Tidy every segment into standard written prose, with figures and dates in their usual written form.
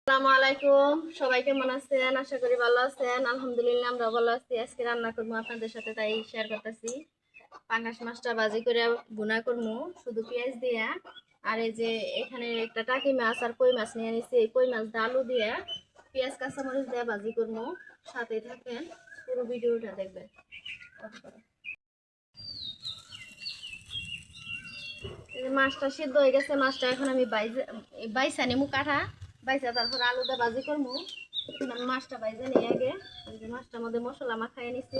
আসসালামু আলাইকুম। সবাই কেমন আছেন? আশা করি ভালো আছেন। আলহামদুলিল্লাহ আমরা ভালো আছি। আজকে রান্না করবো আপনাদের সাথে, তাই শেয়ার করতেছি। পাঙ্গাস মাছটা ভাজি করে ভুনা করবো শুধু পেঁয়াজ দিয়ে। আর এই যে এখানে একটা টাকি মাছ আর কই মাছ নিয়ে নিছি। এই কই মাছ দিয়ে আলু দিয়ে পেঁয়াজ কাঁচামরিচ দিয়ে ভাজি করবো। সাথে থাকেন, পুরো ভিডিওটা দেখবেন। মাছটা সিদ্ধ হয়ে গেছে। মাছটা এখন আমি বাইসা নিমু, কাটা বাইসা তারপর আলুটা ভাজি করবো। আমি মাছটা বাইজে নিই আগে। মাছটার মধ্যে মশলা মাখাই নিছি।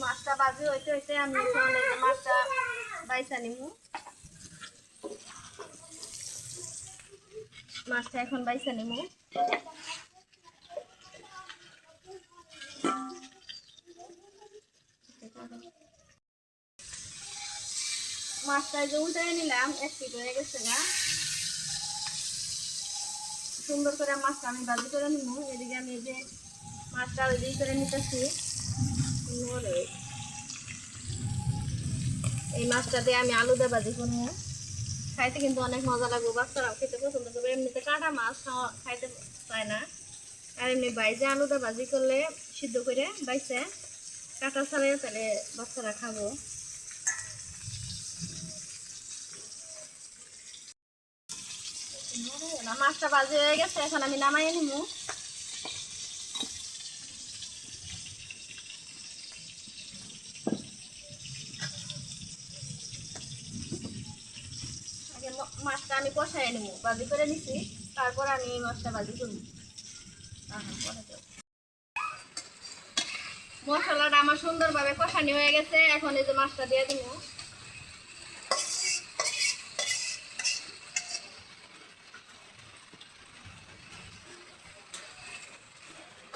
মাছটা ভাজি হইতে হইতে আমি মাছটা বাইসা নিমু। মাছটা এখন বাইসা নিমু। মাছটা যে উল্টাই নিলাম, এক পিঠ হয়ে গেছে না। সুন্দর করে মাছটা আমি ভাজি করে নিবো। এদিকে আমি যে মাছটা রেডি করে নিতেছি। এই মাছটা দিয়ে আমি আলু দিয়ে ভাজি করবো। খাইতে কিন্তু অনেক মজা লাগবে, বাচ্চারাও খেতে পছন্দ করবে। এমনিতে কাটা মাছ খাইতে চায় না, আর এমনি বাইজে আলুটা ভাজি করলে সিদ্ধ করে বাইছে কাটা ছাড়ে, তাহলে বাচ্চারা খাবো। মাছটা ভাজি হয়ে গেছে, এখন আমি নামাই নিব। আগে মাছটা আমি কষাই নিব, ভাজি করে নিছি, তারপর আমি মাছটা ভাজি করব। মশলাটা আমার সুন্দরভাবে কষানি হয়ে গেছে, এখন এই যে মাছটা দিয়ে দিব।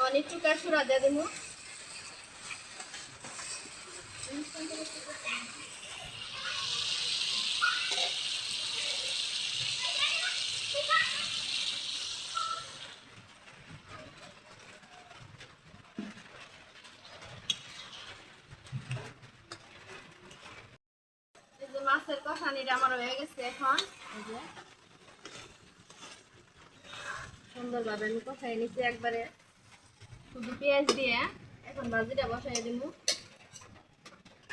অনেক চুকা সুরা দিয়ে দিব। এই যে মাছের কষানিটা আমার হয়ে গেছে। এখন এই যে সুন্দরভাবে আমি কষাই নিচ্ছি একবারে শুধু পেঁয়াজ দিয়ে। এখন ভাজিটা বসাই দিব।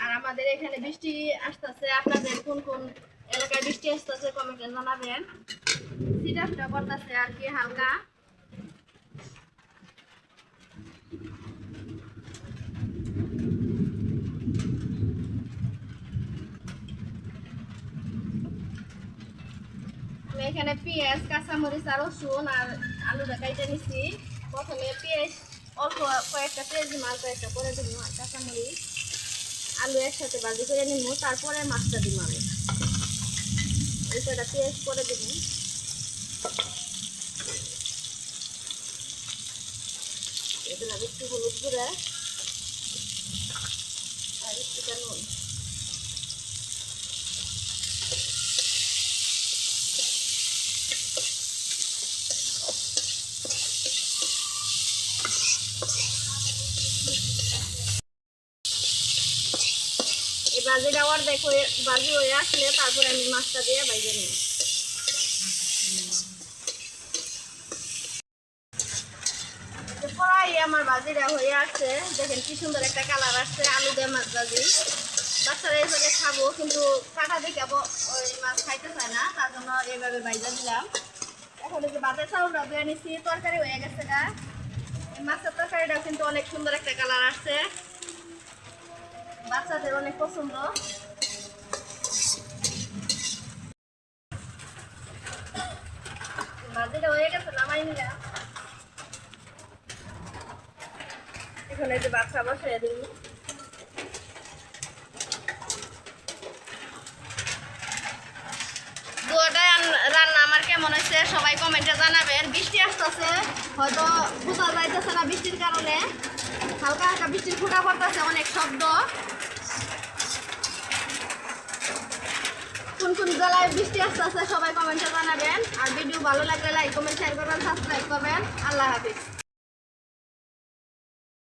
আর আমাদের এখানে বৃষ্টি আসতেছে, আপনাদের কোন কোন এলাকায় বৃষ্টি আসতেছে কমেন্টে জানাবেন। সিটাফটা করতেছে আর কি হালকা। আমি এখানে পেঁয়াজ, কাঁচামরিচ আর রসুন আর আলুটা কাইটে নিছি। প্রথমে পেঁয়াজ অল্প কয়েকটা পেঁয়াজ মাল কয়েকটা করে দিব, আর কাঁচামরিচ আলু একসাথে ভাজি করে নিব, তারপরে মাছটা দিব। আমি এই কয়টা পেঁয়াজ করে দিব। এগুলো একটু হলুদ গুঁড়া আর একটু নুন। এই ভাজিটা অর্ধেক হয়ে ভাজি হয়ে আসলে তারপরে আমি মাছটা দিয়ে বাইরে নিই। কড়াই আমার ভাজিটা হয়ে আসছে, দেখেন কি সুন্দর একটা কালার আসছে। আলু দিয়ে মাছ ভাজি, বাচ্চারা এইভাবে খাবো, কিন্তু কাটা দিকে ওই মাছ খাইতে চায় না, তার জন্য এইভাবে ভাইজা দিলাম। এখন এই যে ভাতের চাউলটা ধুয়ে নিচ্ছি, তরকারি হয়ে গেছে না। এই মাছের তরকারিটাও কিন্তু অনেক সুন্দর একটা কালার আসছে, বাচ্চাদের অনেক পছন্দ। ভাজিটা হয়ে গেছে, নামাই নিলাম। এখন এই যে বাচ্চা বসিয়ে দিই। রান্না আমার কেমন হয়েছে সবাই কমেন্টে জানাবেন। বৃষ্টি আসতেছে, হয়তো বোঝা যাইতেছে না বৃষ্টির কারণে, হালকা হালকা বৃষ্টির ফুটা পড়তেছে, অনেক শব্দ। কোন কোন জেলায় বৃষ্টি আসতেছে সবাই কমেন্টে জানাবেন। আর ভিডিও ভালো লাগলে লাইক, কমেন্ট, শেয়ার করবেন, সাবস্ক্রাইব করবেন। আল্লাহ হাফিজ।